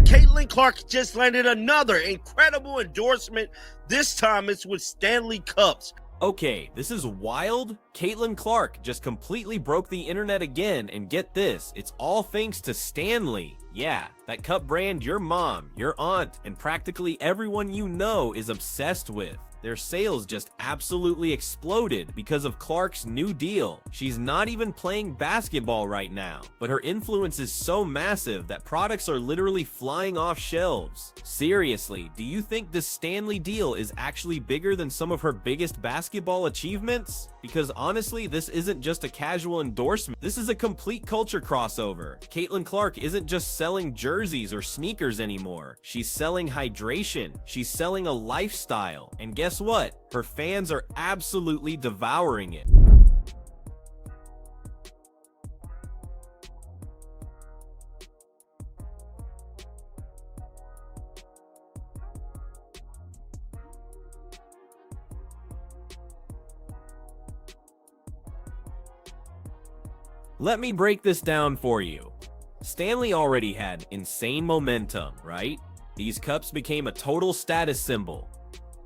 Caitlyn Clark just landed another incredible endorsement. This time it's with Stanley Cups. Okay, this is wild. Caitlyn Clark just completely broke the internet again, and get this, it's all thanks to Stanley. Yeah, that cup brand your mom, your aunt, and practically everyone you know is obsessed with. Their sales just absolutely exploded because of Clark's new deal. She's not even playing basketball right now, but her influence is so massive that products are literally flying off shelves. Seriously, do you think this Stanley deal is actually bigger than some of her biggest basketball achievements? Because honestly, this isn't just a casual endorsement. This is a complete culture crossover. Caitlyn Clark isn't just selling jerseys or sneakers anymore. She's selling hydration. She's selling a lifestyle. And guess what? Her fans are absolutely devouring it. Let me break this down for you. Stanley already had insane momentum, right? These cups became a total status symbol.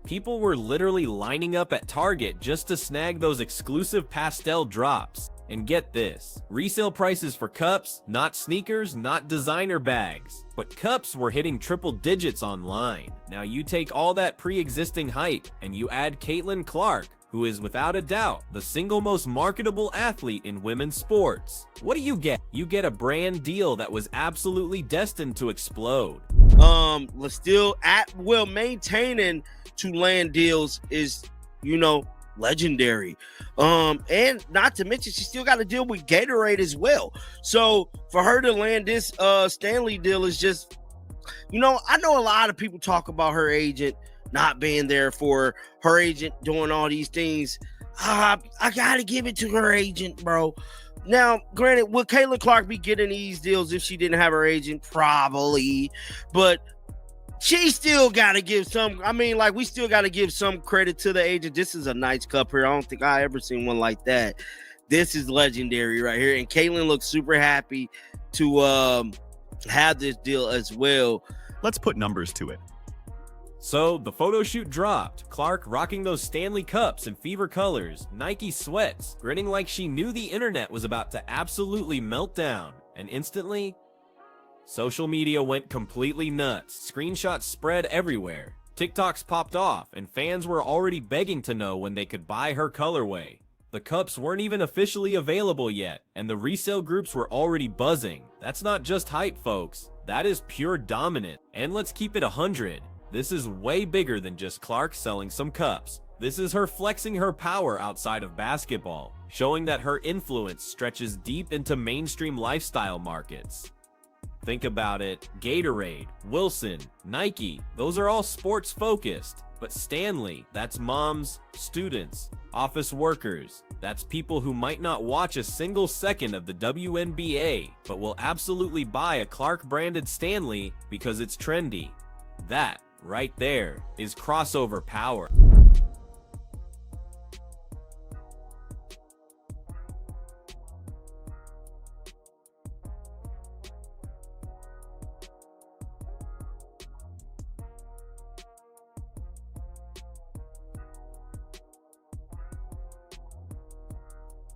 People were literally lining up at Target just to snag those exclusive pastel drops. And get this, resale prices for cups, not sneakers, not designer bags, but cups were hitting triple digits online. Now you take all that pre-existing hype and you add Caitlyn Clark, who is without a doubt the single most marketable athlete in women's sports. What do you get? You get a brand deal that was absolutely destined to explode. Let's still maintaining to land deals is, legendary. And not to mention, she still got to deal with Gatorade as well. So for her to land this Stanley deal is just, I know a lot of people talk about her agent not being there for her agent doing all these things. I gotta give it to her agent, bro. Now, granted, would Caitlyn Clark be getting these deals if she didn't have her agent? Probably, but she still gotta give some. We still gotta give some credit to the agent. This is a nice cup here. I don't think I ever seen one like that. This is legendary right here, and Caitlyn looks super happy to have this deal as well. Let's put numbers to it. So the photo shoot dropped, Clark rocking those Stanley cups in fever colors, Nike sweats, grinning like she knew the internet was about to absolutely melt down, and instantly, social media went completely nuts. Screenshots spread everywhere, TikToks popped off, and fans were already begging to know when they could buy her colorway. The cups weren't even officially available yet, and the resale groups were already buzzing. That's not just hype, folks. That is pure dominant. And let's keep it 100. This is way bigger than just Clark selling some cups. This is her flexing her power outside of basketball, showing that her influence stretches deep into mainstream lifestyle markets. Think about it, Gatorade, Wilson, Nike, those are all sports focused. But Stanley, that's moms, students, office workers. That's people who might not watch a single second of the WNBA, but will absolutely buy a Clark branded Stanley because it's trendy. That right there is crossover power.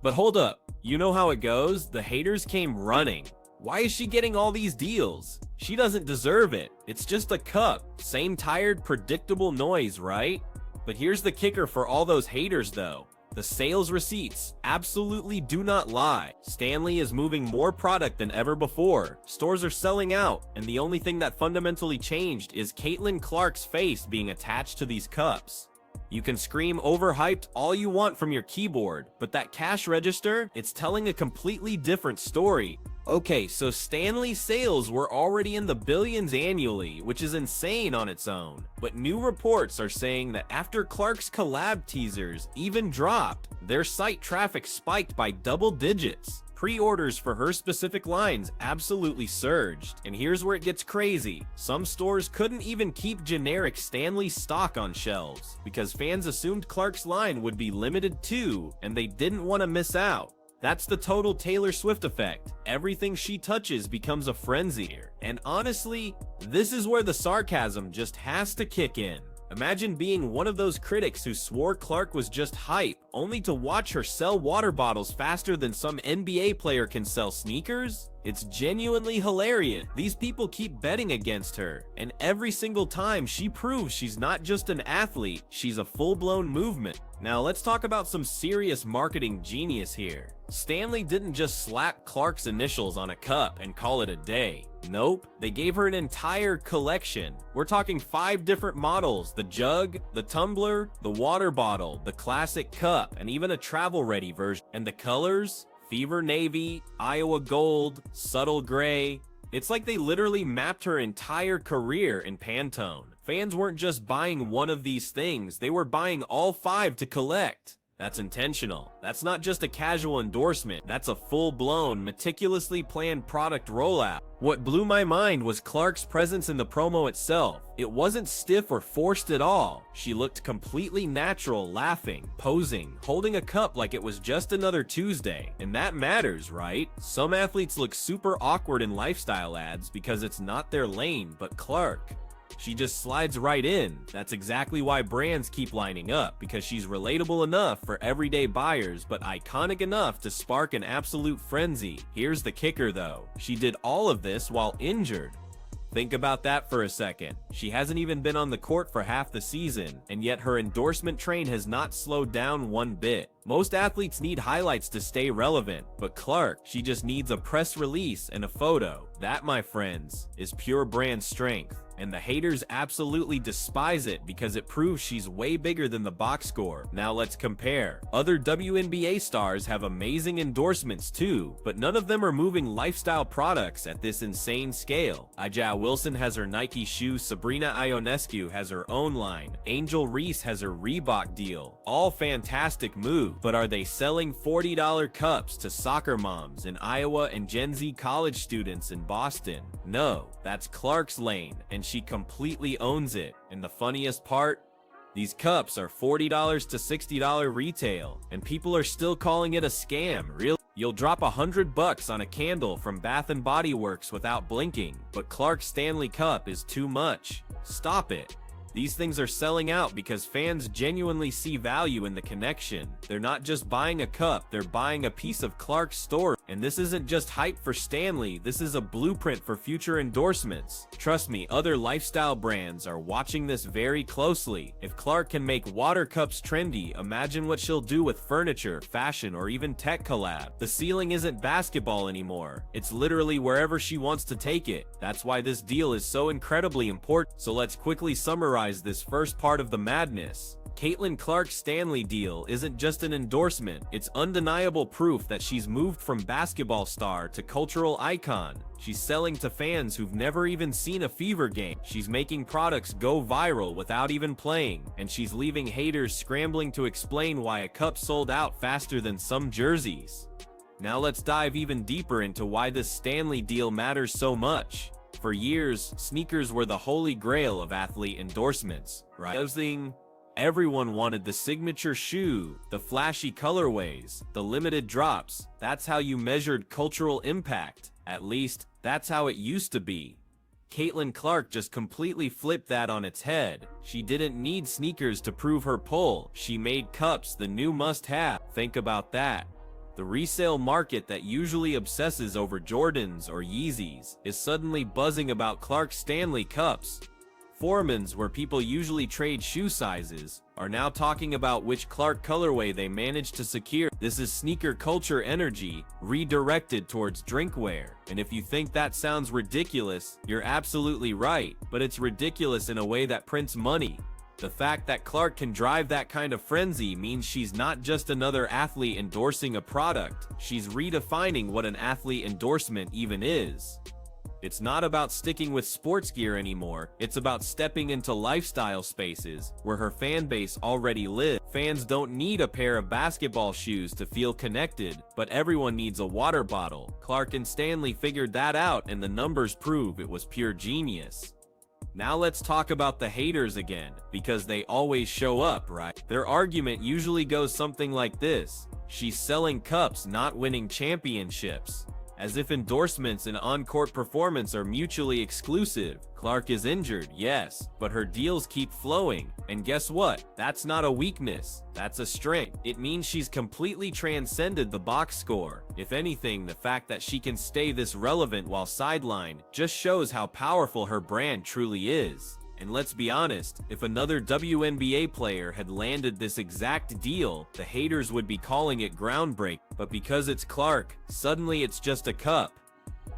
But hold up, you know how it goes? The haters came running. Why is she getting all these deals? She doesn't deserve it. It's just a cup. Same tired, predictable noise, right? But here's the kicker for all those haters though. The sales receipts absolutely do not lie. Stanley is moving more product than ever before. Stores are selling out, and the only thing that fundamentally changed is Caitlyn Clark's face being attached to these cups. You can scream overhyped all you want from your keyboard, but that cash register, it's telling a completely different story. Okay, so Stanley sales were already in the billions annually, which is insane on its own. But new reports are saying that after Clark's collab teasers even dropped, their site traffic spiked by double digits. Pre-orders for her specific lines absolutely surged. And here's where it gets crazy. Some stores couldn't even keep generic Stanley stock on shelves because fans assumed Clark's line would be limited too, and they didn't want to miss out. That's the total Taylor Swift effect. Everything she touches becomes a frenzy. And honestly, this is where the sarcasm just has to kick in. Imagine being one of those critics who swore Clark was just hype, only to watch her sell water bottles faster than some NBA player can sell sneakers. It's genuinely hilarious. These people keep betting against her, and every single time she proves she's not just an athlete, she's a full-blown movement. Now let's talk about some serious marketing genius here. Stanley didn't just slap Clark's initials on a cup and call it a day. Nope, they gave her an entire collection. We're talking 5 different models: the jug, the tumbler, the water bottle, the classic cup, and even a travel-ready version. And the colors? Fever Navy, Iowa Gold, Subtle Gray. It's like they literally mapped her entire career in Pantone. Fans weren't just buying one of these things, they were buying all 5 to collect. That's intentional. That's not just a casual endorsement, that's a full-blown, meticulously planned product rollout. What blew my mind was Clark's presence in the promo itself. It wasn't stiff or forced at all. She looked completely natural, laughing, posing, holding a cup like it was just another Tuesday. And that matters, right? Some athletes look super awkward in lifestyle ads because it's not their lane, but Clark, she just slides right in. That's exactly why brands keep lining up, because she's relatable enough for everyday buyers, but iconic enough to spark an absolute frenzy. Here's the kicker though. She did all of this while injured. Think about that for a second. She hasn't even been on the court for half the season, and yet her endorsement train has not slowed down one bit. Most athletes need highlights to stay relevant, but Clark, she just needs a press release and a photo. That, my friends, is pure brand strength. And the haters absolutely despise it because it proves she's way bigger than the box score. Now let's compare. Other WNBA stars have amazing endorsements too, but none of them are moving lifestyle products at this insane scale. Ija Wilson has her Nike shoe, Sabrina Ionescu has her own line, Angel Reese has her Reebok deal. All fantastic moves, but are they selling $40 cups to soccer moms in Iowa and Gen Z college students in Boston? No, that's Clark's lane, and she completely owns it. And the funniest part? These cups are $40 to $60 retail, and people are still calling it a scam. Really? You'll drop $100 on a candle from Bath & Body Works without blinking, but Clark's Stanley Cup is too much. Stop it. These things are selling out because fans genuinely see value in the connection. They're not just buying a cup, they're buying a piece of Clark's story. And this isn't just hype for Stanley, this is a blueprint for future endorsements. Trust me, other lifestyle brands are watching this very closely. If Clark can make water cups trendy, imagine what she'll do with furniture, fashion, or even tech collab. The ceiling isn't basketball anymore. It's literally wherever she wants to take it. That's why this deal is so incredibly important. So let's quickly summarize this first part of the madness. Caitlyn Clark's Stanley deal isn't just an endorsement, it's undeniable proof that she's moved from basketball star to cultural icon. She's selling to fans who've never even seen a Fever game. She's making products go viral without even playing. And she's leaving haters scrambling to explain why a cup sold out faster than some jerseys. Now let's dive even deeper into why this Stanley deal matters so much. For years, sneakers were the holy grail of athlete endorsements, right? Everyone wanted the signature shoe, the flashy colorways, the limited drops. That's how you measured cultural impact. At least, that's how it used to be. Caitlyn Clark just completely flipped that on its head. She didn't need sneakers to prove her pull. She made cups the new must-have. Think about that. The resale market that usually obsesses over Jordans or Yeezys is suddenly buzzing about Clark's Stanley Cups. Foremans, where people usually trade shoe sizes, are now talking about which Clark colorway they managed to secure. This is sneaker culture energy redirected towards drinkware. And if you think that sounds ridiculous, you're absolutely right, but it's ridiculous in a way that prints money. The fact that Clark can drive that kind of frenzy means she's not just another athlete endorsing a product, she's redefining what an athlete endorsement even is. It's not about sticking with sports gear anymore, it's about stepping into lifestyle spaces where her fan base already lives. Fans don't need a pair of basketball shoes to feel connected, but everyone needs a water bottle. Clark and Stanley figured that out, and the numbers prove it was pure genius. Now let's talk about the haters again, because they always show up, right? Their argument usually goes something like this. She's selling cups, not winning championships. As if endorsements and on-court performance are mutually exclusive. Clark is injured, yes, but her deals keep flowing. And guess what? That's not a weakness, that's a strength. It means she's completely transcended the box score. If anything, the fact that she can stay this relevant while sidelined just shows how powerful her brand truly is. And let's be honest, if another WNBA player had landed this exact deal, the haters would be calling it groundbreaking. But because it's Clark, suddenly it's just a cup.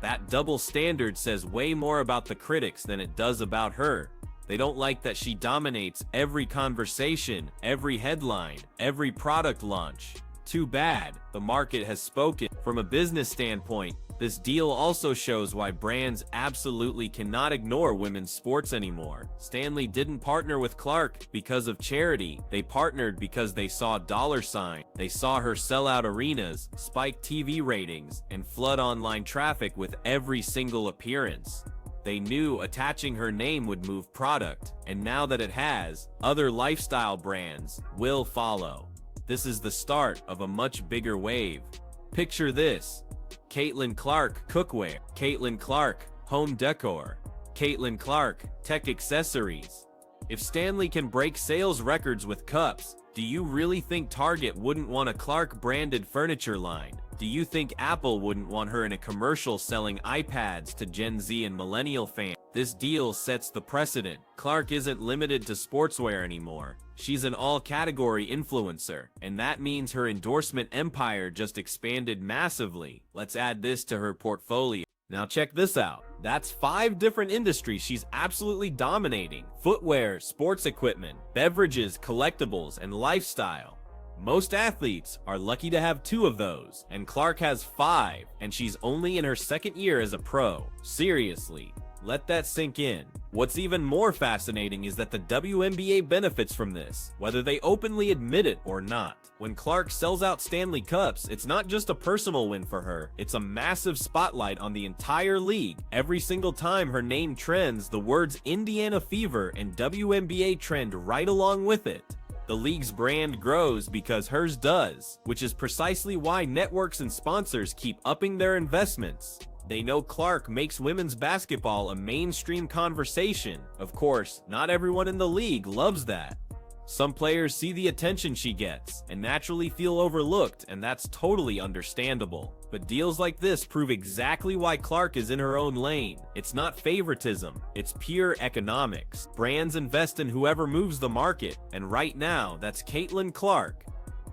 That double standard says way more about the critics than it does about her. They don't like that she dominates every conversation, every headline, every product launch. Too bad, the market has spoken. From a business standpoint, this deal also shows why brands absolutely cannot ignore women's sports anymore. Stanley didn't partner with Clark because of charity. They partnered because they saw dollar sign. They saw her sell out arenas, spike TV ratings, and flood online traffic with every single appearance. They knew attaching her name would move product, and now that it has, other lifestyle brands will follow. This is the start of a much bigger wave. Picture this: Caitlyn Clark cookware, Caitlyn Clark home decor, Caitlyn Clark tech accessories. If Stanley can break sales records with cups, do you really think Target wouldn't want a Clark branded furniture line? Do you think Apple wouldn't want her in a commercial selling iPads to Gen Z and millennial fans? This deal sets the precedent. Clark isn't limited to sportswear anymore. She's an all-category influencer, and that means her endorsement empire just expanded massively. Let's add this to her portfolio. Now check this out. That's 5 different industries she's absolutely dominating: footwear, sports equipment, beverages, collectibles, and lifestyle. Most athletes are lucky to have 2 of those, and Clark has 5, and she's only in her 2nd year as a pro. Seriously, let that sink in. What's even more fascinating is that the WNBA benefits from this, whether they openly admit it or not. When Clark sells out Stanley Cups, it's not just a personal win for her, it's a massive spotlight on the entire league. Every single time her name trends, the words Indiana Fever and WNBA trend right along with it. The league's brand grows because hers does, which is precisely why networks and sponsors keep upping their investments. They know Clark makes women's basketball a mainstream conversation. Of course, not everyone in the league loves that. Some players see the attention she gets and naturally feel overlooked, and that's totally understandable. But deals like this prove exactly why Clark is in her own lane. It's not favoritism, it's pure economics. Brands invest in whoever moves the market, and right now, that's Caitlyn Clark.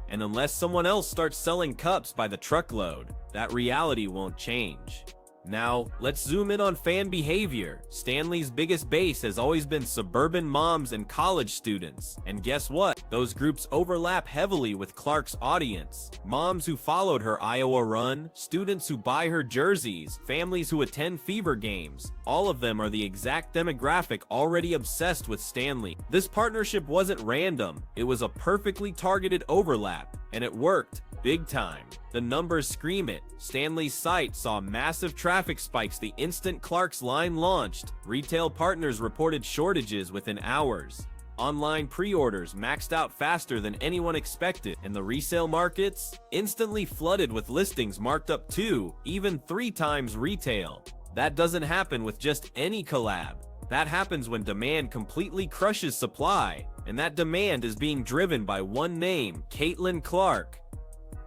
And unless someone else starts selling cups by the truckload, that reality won't change. Now, let's zoom in on fan behavior. Stanley's biggest base has always been suburban moms and college students. And guess what? Those groups overlap heavily with Clark's audience. Moms who followed her Iowa run, students who buy her jerseys, families who attend Fever games. All of them are the exact demographic already obsessed with Stanley. This partnership wasn't random. It was a perfectly targeted overlap, and it worked. Big time. The numbers scream it. Stanley's site saw massive traffic spikes the instant Clark's line launched. Retail partners reported shortages within hours. Online pre-orders maxed out faster than anyone expected, and the resale markets instantly flooded with listings marked up 2, even 3 times retail. That doesn't happen with just any collab. That happens when demand completely crushes supply, and that demand is being driven by one name, Caitlyn Clark.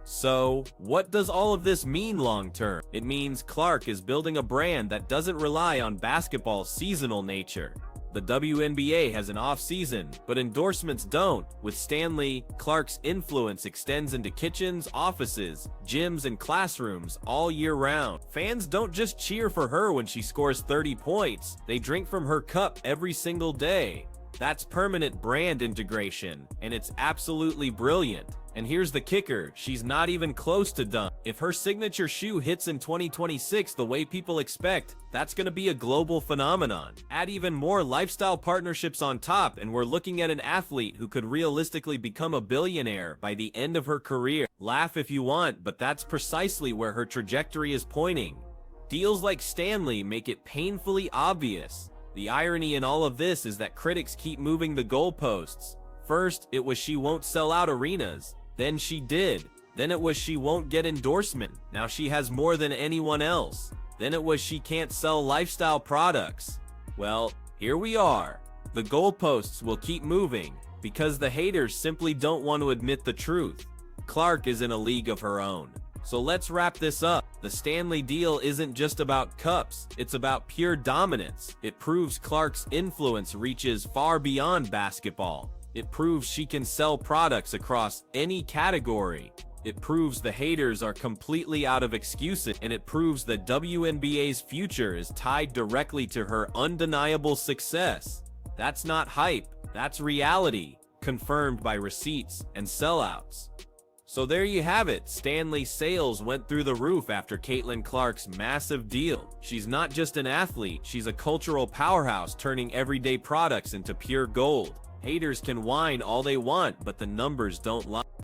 So, what does all of this mean long term? It means Clark is building a brand that doesn't rely on basketball's seasonal nature. The WNBA has an off-season, but endorsements don't. With Stanley, Clark's influence extends into kitchens, offices, gyms, and classrooms all year round. Fans don't just cheer for her when she scores 30 points, they drink from her cup every single day. That's permanent brand integration, and it's absolutely brilliant. And here's the kicker, she's not even close to done. If her signature shoe hits in 2026 the way people expect, that's gonna be a global phenomenon. Add even more lifestyle partnerships on top, and we're looking at an athlete who could realistically become a billionaire by the end of her career. Laugh if you want, but that's precisely where her trajectory is pointing. Deals like Stanley make it painfully obvious. The irony in all of this is that critics keep moving the goalposts. First, it was she won't sell out arenas. Then she did. Then it was she won't get endorsement. Now she has more than anyone else. Then it was she can't sell lifestyle products. Well, here we are. The goalposts will keep moving because the haters simply don't want to admit the truth. Clark is in a league of her own. So let's wrap this up. The Stanley deal isn't just about cups, it's about pure dominance. It proves Clark's influence reaches far beyond basketball. It proves she can sell products across any category. It proves the haters are completely out of excuses, and it proves that WNBA's future is tied directly to her undeniable success. That's not hype, that's reality, confirmed by receipts and sellouts. So there you have it. Stanley's sales went through the roof after Caitlyn Clark's massive deal. She's not just an athlete, she's a cultural powerhouse turning everyday products into pure gold. Haters can whine all they want, but the numbers don't lie.